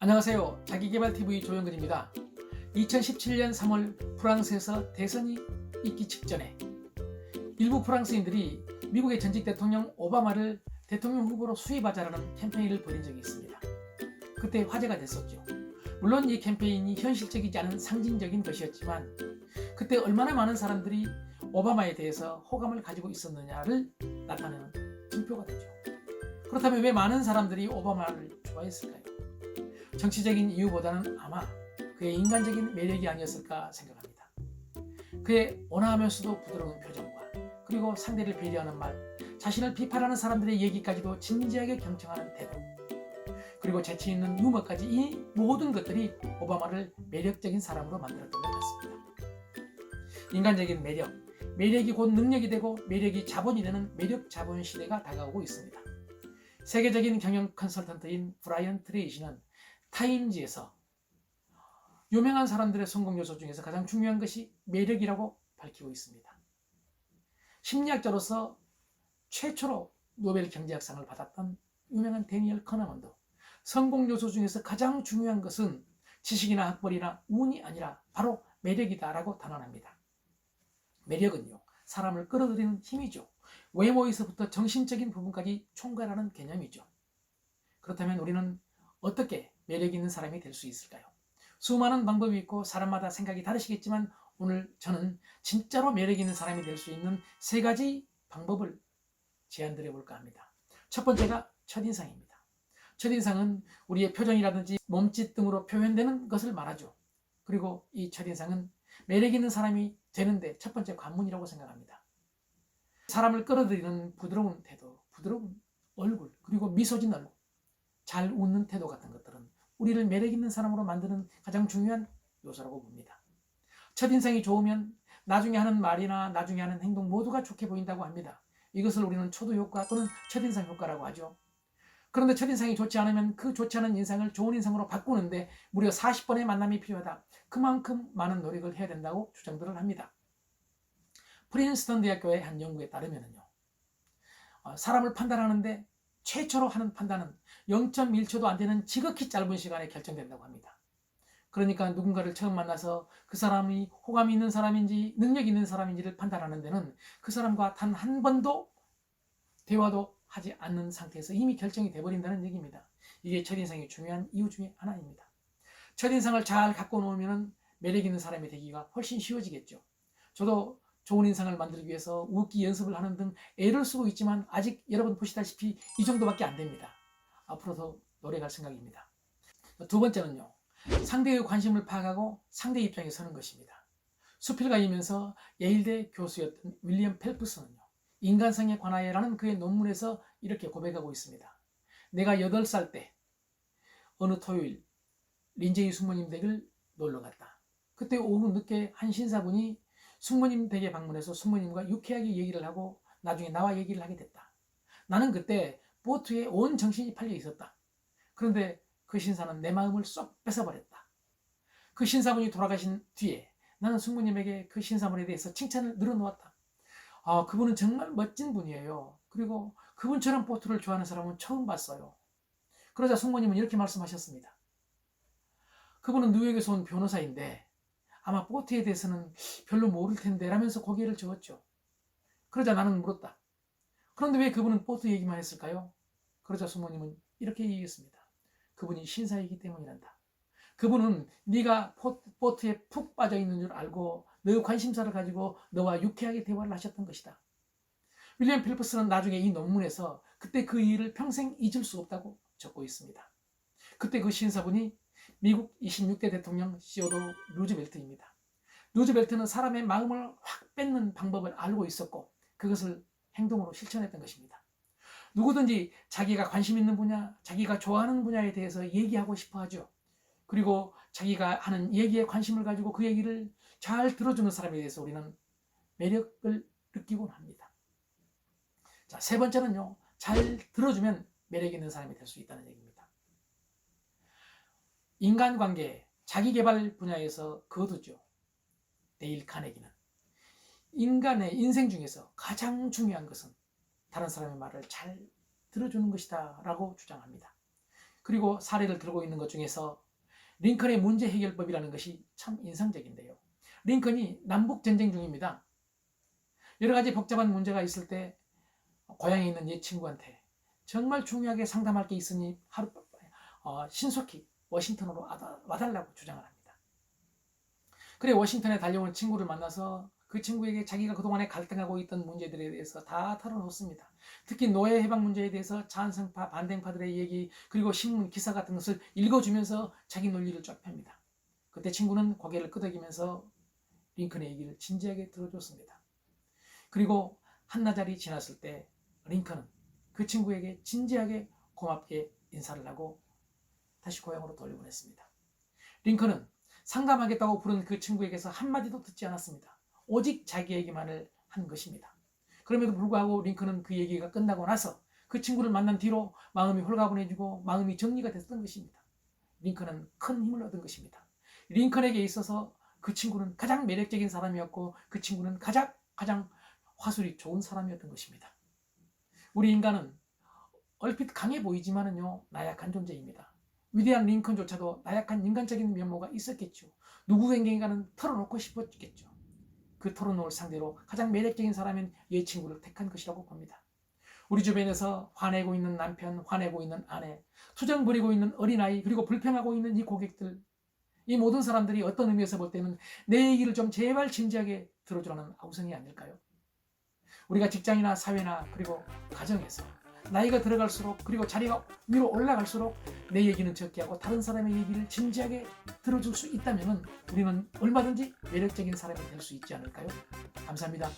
안녕하세요. 자기계발TV 조영근입니다. 2017년 3월 프랑스에서 대선이 있기 직전에 일부 프랑스인들이 미국의 전직 대통령 오바마를 대통령 후보로 수입하자라는 캠페인을 벌인 적이 있습니다. 그때 화제가 됐었죠. 물론 이 캠페인이 현실적이지 않은 상징적인 것이었지만 그때 얼마나 많은 사람들이 오바마에 대해서 호감을 가지고 있었느냐를 나타내는 증표가 되죠. 그렇다면 왜 많은 사람들이 오바마를 좋아했을까요? 정치적인 이유보다는 아마 그의 인간적인 매력이 아니었을까 생각합니다. 그의 온화하면서도 부드러운 표정과 그리고 상대를 배려하는 말, 자신을 비판하는 사람들의 얘기까지도 진지하게 경청하는 태도, 그리고 재치 있는 유머까지 이 모든 것들이 오바마를 매력적인 사람으로 만들었던 것 같습니다. 인간적인 매력, 매력이 곧 능력이 되고 매력이 자본이 되는 매력 자본 시대가 다가오고 있습니다. 세계적인 경영 컨설턴트인 브라이언 트레이시는 타임지에서 유명한 사람들의 성공 요소 중에서 가장 중요한 것이 매력이라고 밝히고 있습니다. 심리학자로서 최초로 노벨 경제학상을 받았던 유명한 데니얼 커너먼도 성공 요소 중에서 가장 중요한 것은 지식이나 학벌이나 운이 아니라 바로 매력이다라고 단언합니다. 매력은요, 사람을 끌어들이는 힘이죠. 외모에서부터 정신적인 부분까지 총괄하는 개념이죠. 그렇다면 우리는 어떻게 매력 있는 사람이 될 수 있을까요? 수많은 방법이 있고 사람마다 생각이 다르시겠지만 오늘 저는 진짜로 매력 있는 사람이 될 수 있는 세 가지 방법을 제안드려 볼까 합니다. 첫 번째가 첫인상입니다. 첫인상은 우리의 표정이라든지 몸짓 등으로 표현되는 것을 말하죠. 그리고 이 첫인상은 매력 있는 사람이 되는데 첫 번째 관문이라고 생각합니다. 사람을 끌어들이는 부드러운 태도, 부드러운 얼굴, 그리고 미소 짓는 얼굴, 잘 웃는 태도 같은 것들은 우리를 매력 있는 사람으로 만드는 가장 중요한 요소라고 봅니다. 첫인상이 좋으면 나중에 하는 말이나 나중에 하는 행동 모두가 좋게 보인다고 합니다. 이것을 우리는 초두 효과 또는 첫인상 효과라고 하죠. 그런데 첫인상이 좋지 않으면 그 좋지 않은 인상을 좋은 인상으로 바꾸는데 무려 40번의 만남이 필요하다. 그만큼 많은 노력을 해야 된다고 주장들을 합니다. 프린스턴 대학교의 한 연구에 따르면요, 사람을 판단하는데 최초로 하는 판단은 0.1초도 안 되는 지극히 짧은 시간에 결정된다고 합니다. 그러니까 누군가를 처음 만나서 그 사람이 호감이 있는 사람인지 능력 있는 사람인지를 판단하는 데는 그 사람과 단 한 번도 대화도 하지 않는 상태에서 이미 결정이 돼버린다는 얘기입니다. 이게 첫인상이 중요한 이유 중에 하나입니다. 첫인상을 잘 갖고 놓으면 매력 있는 사람이 되기가 훨씬 쉬워지겠죠. 저도 좋은 인상을 만들기 위해서 웃기 연습을 하는 등 애를 쓰고 있지만 아직 여러분 보시다시피 이 정도밖에 안 됩니다. 앞으로도 노력할 생각입니다. 두 번째는요, 상대의 관심을 파악하고 상대 입장에 서는 것입니다. 수필가이면서 예일대 교수였던 윌리엄 펠프스는요, 인간성에 관하여라는 그의 논문에서 이렇게 고백하고 있습니다. 내가 8살 때 어느 토요일 린제이 숙모님 댁을 놀러 갔다. 그때 오후 늦게 한 신사분이 숙모님 댁에 방문해서 숙모님과 유쾌하게 얘기를 하고 나중에 나와 얘기를 하게 됐다. 나는 그때 보트에 온 정신이 팔려 있었다. 그런데 그 신사는 내 마음을 쏙 뺏어버렸다. 그 신사분이 돌아가신 뒤에 나는 숙모님에게 그 신사분에 대해서 칭찬을 늘어놓았다. 그분은 정말 멋진 분이에요. 그리고 그분처럼 보트를 좋아하는 사람은 처음 봤어요. 그러자 숙모님은 이렇게 말씀하셨습니다. 그분은 뉴욕에서 온 변호사인데 아마 보트에 대해서는 별로 모를 텐데 라면서 고개를 저었죠. 그러자 나는 물었다. 그런데 왜 그분은 보트 얘기만 했을까요? 그러자 숙모님은 이렇게 얘기했습니다. 그분이 신사이기 때문이란다. 그분은 네가 보트에 푹 빠져 있는 줄 알고 너의 관심사를 가지고 너와 유쾌하게 대화를 하셨던 것이다. 윌리엄 필프스는 나중에 이 논문에서 그때 그 일을 평생 잊을 수 없다고 적고 있습니다. 그때 그 신사분이 미국 26대 대통령 시어도 루즈벨트입니다. 루즈벨트는 사람의 마음을 확 뺏는 방법을 알고 있었고 그것을 행동으로 실천했던 것입니다. 누구든지 자기가 관심 있는 분야, 자기가 좋아하는 분야에 대해서 얘기하고 싶어 하죠. 그리고 자기가 하는 얘기에 관심을 가지고 그 얘기를 잘 들어주는 사람에 대해서 우리는 매력을 느끼곤 합니다. 자, 세 번째는요, 잘 들어주면 매력 있는 사람이 될 수 있다는 얘기입니다. 인간관계, 자기개발 분야에서 거두죠. 데일 카네기는 인간의 인생 중에서 가장 중요한 것은 다른 사람의 말을 잘 들어주는 것이다 라고 주장합니다. 그리고 사례를 들고 있는 것 중에서 링컨의 문제 해결법이라는 것이 참 인상적인데요. 링컨이 남북 전쟁 중입니다. 여러 가지 복잡한 문제가 있을 때 고향에 있는 옛 친구한테 정말 중요하게 상담할 게 있으니 신속히 워싱턴으로 와달라고 주장을 합니다. 그래 워싱턴에 달려온 친구를 만나서 그 친구에게 자기가 그동안에 갈등하고 있던 문제들에 대해서 다 털어놓습니다. 특히 노예 해방 문제에 대해서 찬성파, 반대파들의 얘기, 그리고 신문 기사 같은 것을 읽어주면서 자기 논리를 쫙 펴니다. 그때 친구는 고개를 끄덕이면서 링컨의 얘기를 진지하게 들어줬습니다. 그리고 한나절이 지났을 때 링컨은 그 친구에게 진지하게 고맙게 인사를 하고 다시 고향으로 돌려보냈습니다. 링컨은 상담하겠다고 부른 그 친구에게서 한마디도 듣지 않았습니다. 오직 자기 얘기만을 한 것입니다. 그럼에도 불구하고 링컨은 그 얘기가 끝나고 나서 그 친구를 만난 뒤로 마음이 홀가분해지고 마음이 정리가 됐던 것입니다. 링컨은 큰 힘을 얻은 것입니다. 링컨에게 있어서 그 친구는 가장 매력적인 사람이었고 그 친구는 가장 화술이 좋은 사람이었던 것입니다. 우리 인간은 얼핏 강해 보이지만은요, 나약한 존재입니다. 위대한 링컨조차도 나약한 인간적인 면모가 있었겠죠. 누구에게인가는 털어놓고 싶었겠죠. 그 털어놓을 상대로 가장 매력적인 사람인 옛 친구를 택한 것이라고 봅니다. 우리 주변에서 화내고 있는 남편, 화내고 있는 아내, 투정 부리고 있는 어린아이, 그리고 불평하고 있는 이 고객들, 이 모든 사람들이 어떤 의미에서 볼 때는 내 얘기를 좀 제발 진지하게 들어주라는 아우성이 아닐까요? 우리가 직장이나 사회나 그리고 가정에서 나이가 들어갈수록 그리고 자리가 위로 올라갈수록 내 얘기는 적게 하고 다른 사람의 얘기를 진지하게 들어줄 수 있다면 우리는 얼마든지 매력적인 사람이 될 수 있지 않을까요? 감사합니다.